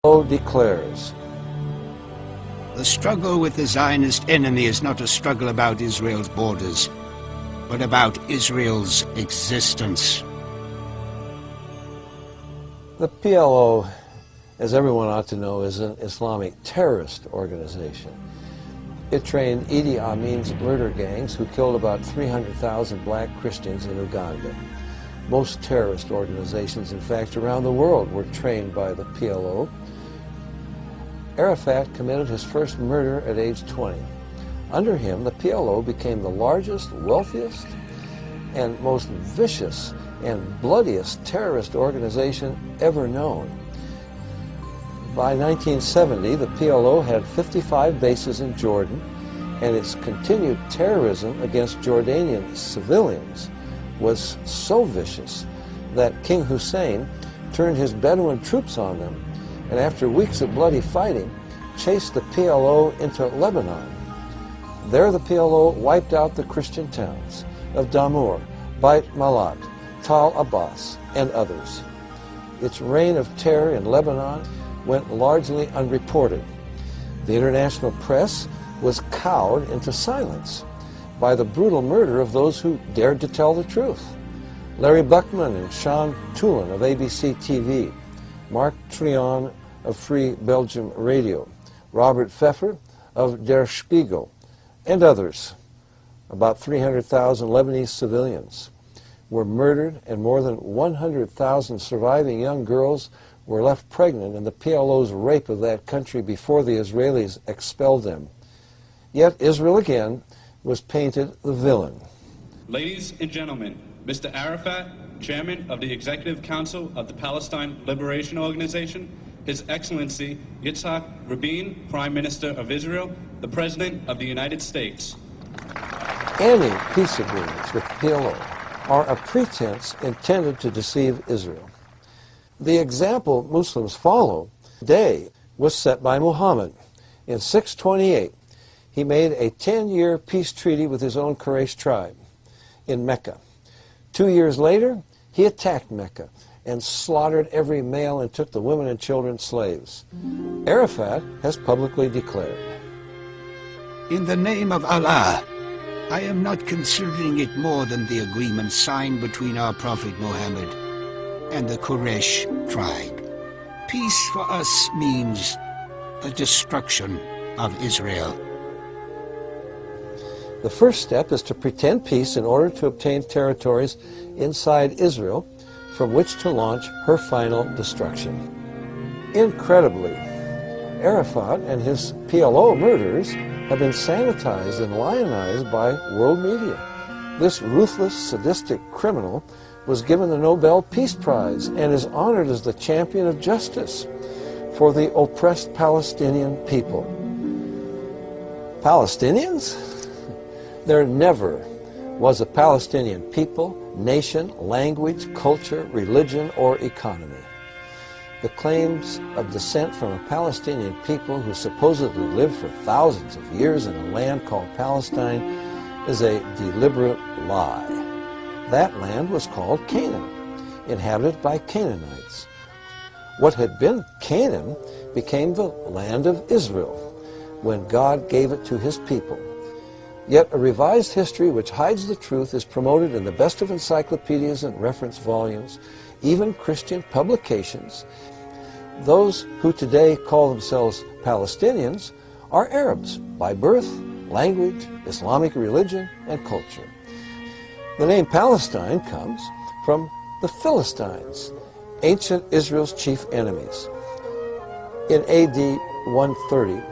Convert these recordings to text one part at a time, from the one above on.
declares, The struggle with the Zionist enemy is not a struggle about Israel's borders, but about Israel's existence. The PLO, as everyone ought to know, is an Islamic terrorist organization. It trained Idi Amin's murder gangs who killed about 300,000 black Christians in Uganda. Most terrorist organizations, in fact, around the world were trained by the PLO. Arafat committed his first murder at age 20. Under him, the PLO became the largest, wealthiest, and most vicious and bloodiest terrorist organization ever known. By 1970, the PLO had 55 bases in Jordan, and its continued terrorism against Jordanian civilians was so vicious that King Hussein turned his Bedouin troops on them, and after weeks of bloody fighting, chased the PLO into Lebanon. There the PLO wiped out the Christian towns of Damour, Beit Malat, Tal Abbas, and others. Its reign of terror in Lebanon went largely unreported. The international press was cowed into silence by the brutal murder of those who dared to tell the truth. Larry Buckman and Sean Tulin of ABC TV, Marc Trion of Free Belgium Radio, Robert Pfeffer of Der Spiegel, and others. About 300,000 Lebanese civilians were murdered, and more than 100,000 surviving young girls were left pregnant in the PLO's rape of that country before the Israelis expelled them. Yet Israel again was painted the villain. Ladies and gentlemen, Mr. Arafat, Chairman of the Executive Council of the Palestine Liberation Organization, His Excellency Yitzhak Rabin, Prime Minister of Israel, the President of the United States. Any peace agreements with the PLO are a pretense intended to deceive Israel. The example Muslims follow today was set by Muhammad. In 628, he made a 10-year peace treaty with his own Quraysh tribe in Mecca. 2 years later, he attacked Mecca and slaughtered every male and took the women and children slaves. Arafat has publicly declared, In the name of Allah, I am not considering it more than the agreement signed between our Prophet Muhammad and the Quraysh tribe. Peace for us means the destruction of Israel. The first step is to pretend peace in order to obtain territories inside Israel from which to launch her final destruction. Incredibly, Arafat and his PLO murderers have been sanitized and lionized by world media. This ruthless, sadistic criminal was given the Nobel Peace Prize and is honored as the champion of justice for the oppressed Palestinian people. Palestinians? There never was a Palestinian people, nation, language, culture, religion, or economy. The claims of descent from a Palestinian people who supposedly lived for thousands of years in a land called Palestine is a deliberate lie. That land was called Canaan, inhabited by Canaanites. What had been Canaan became the land of Israel when God gave it to his people. Yet a revised history which hides the truth is promoted in the best of encyclopedias and reference volumes, even Christian publications. Those who today call themselves Palestinians are Arabs by birth, language, Islamic religion, and culture. The name Palestine comes from the Philistines, ancient Israel's chief enemies. In AD 130,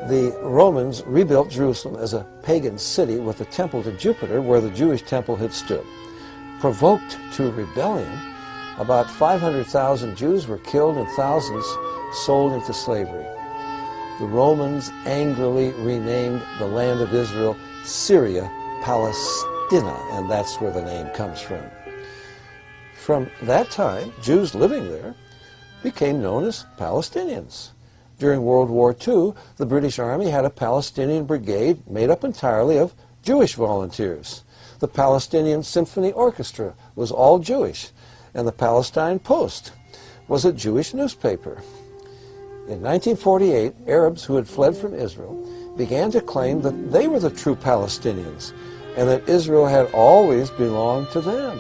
the Romans rebuilt Jerusalem as a pagan city with a temple to Jupiter where the Jewish temple had stood. Provoked to rebellion, about 500,000 Jews were killed and thousands sold into slavery. The Romans angrily renamed the land of Israel Syria Palestina, and that's where the name comes from. From that time, Jews living there became known as Palestinians. During World War II, the British Army had a Palestinian brigade made up entirely of Jewish volunteers. The Palestinian Symphony Orchestra was all Jewish, and the Palestine Post was a Jewish newspaper. In 1948, Arabs who had fled from Israel began to claim that they were the true Palestinians and that Israel had always belonged to them.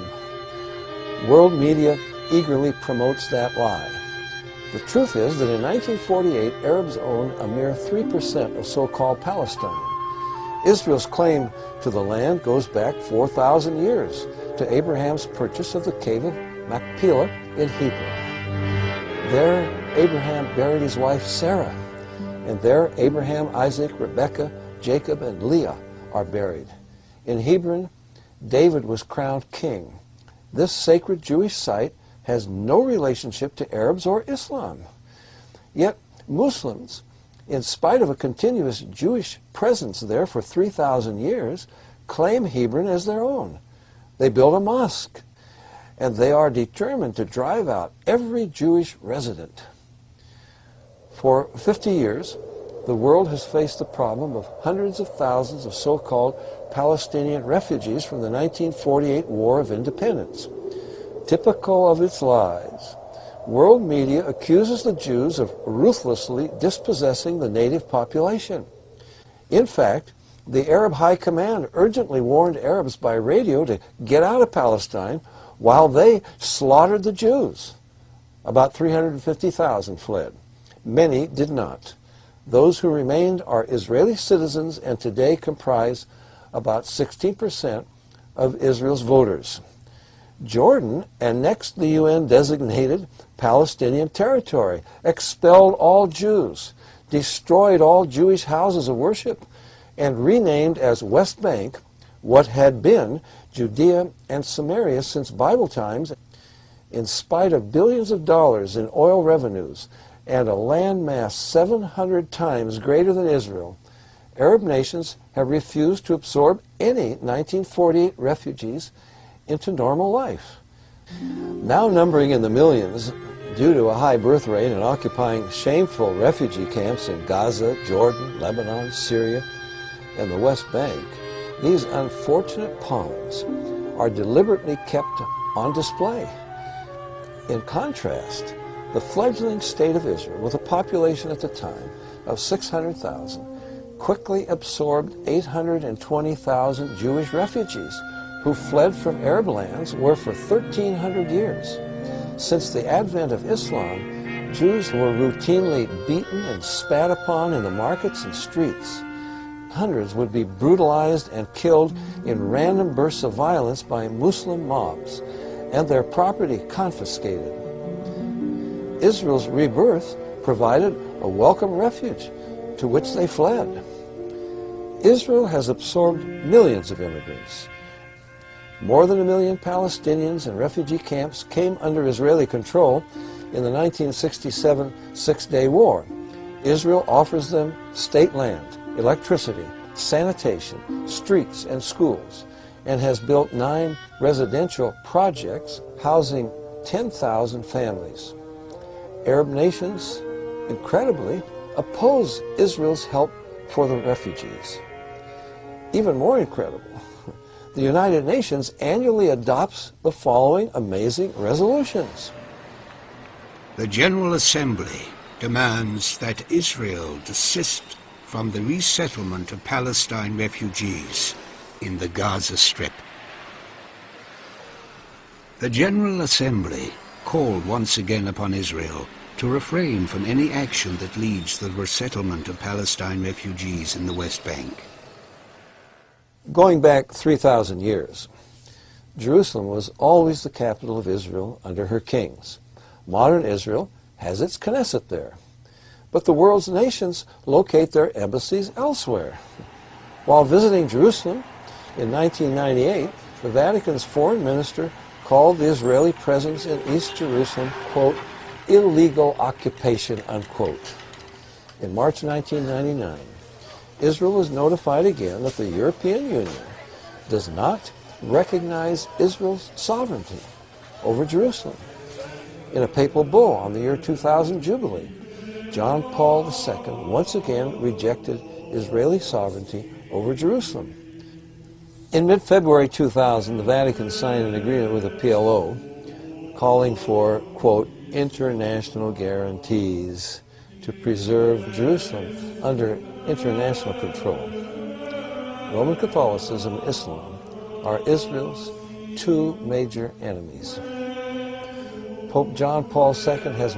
World media eagerly promotes that lie. The truth is that in 1948, Arabs owned a mere 3% of so-called Palestine. Israel's claim to the land goes back 4,000 years to Abraham's purchase of the cave of Machpelah in Hebron. There, Abraham buried his wife Sarah, and there Abraham, Isaac, Rebekah, Jacob, and Leah are buried. In Hebron, David was crowned king. This sacred Jewish site has no relationship to Arabs or Islam. Yet Muslims, in spite of a continuous Jewish presence there for 3,000 years, claim Hebron as their own. They build a mosque, and they are determined to drive out every Jewish resident. For 50 years, the world has faced the problem of hundreds of thousands of so-called Palestinian refugees from the 1948 War of Independence. Typical of its lies, world media accuses the Jews of ruthlessly dispossessing the native population. In fact, the Arab High Command urgently warned Arabs by radio to get out of Palestine while they slaughtered the Jews. About 350,000 fled. Many did not. Those who remained are Israeli citizens and today comprise about 16% of Israel's voters. Jordan annexed the UN-designated Palestinian territory, expelled all Jews, destroyed all Jewish houses of worship, and renamed as West Bank what had been Judea and Samaria since Bible times. In spite of billions of dollars in oil revenues and a land mass 700 times greater than Israel, Arab nations have refused to absorb any 1948 refugees into normal life. Now numbering in the millions due to a high birth rate and occupying shameful refugee camps in Gaza, Jordan, Lebanon, Syria, and the West Bank, these unfortunate pawns are deliberately kept on display. In contrast, the fledgling state of Israel, with a population at the time of 600,000, quickly absorbed 820,000 Jewish refugees who fled from Arab lands where for 1,300 years. Since the advent of Islam, Jews were routinely beaten and spat upon in the markets and streets. Hundreds would be brutalized and killed in random bursts of violence by Muslim mobs, and their property confiscated. Israel's rebirth provided a welcome refuge to which they fled. Israel has absorbed millions of immigrants. More than 1 million Palestinians in refugee camps came under Israeli control in the 1967 Six-Day War. Israel offers them state land, electricity, sanitation, streets, and schools, and has built 9 residential projects housing 10,000 families. Arab nations, incredibly, oppose Israel's help for the refugees. Even more incredible, the United Nations annually adopts the following amazing resolutions. The General Assembly demands that Israel desist from the resettlement of Palestine refugees in the Gaza Strip. The General Assembly called once again upon Israel to refrain from any action that leads to the resettlement of Palestine refugees in the West Bank. Going back 3,000 years, Jerusalem was always the capital of Israel under her kings. Modern Israel has its Knesset there. But the world's nations locate their embassies elsewhere. While visiting Jerusalem in 1998, the Vatican's foreign minister called the Israeli presence in East Jerusalem, quote, illegal occupation, unquote. In March 1999, Israel was notified again that the European Union does not recognize Israel's sovereignty over Jerusalem. In a papal bull on the year 2000 Jubilee, John Paul II once again rejected Israeli sovereignty over Jerusalem. In mid-February 2000, the Vatican signed an agreement with the PLO calling for, quote, international guarantees to preserve Jerusalem under international control. Roman Catholicism and Islam are Israel's two major enemies. Pope John Paul II has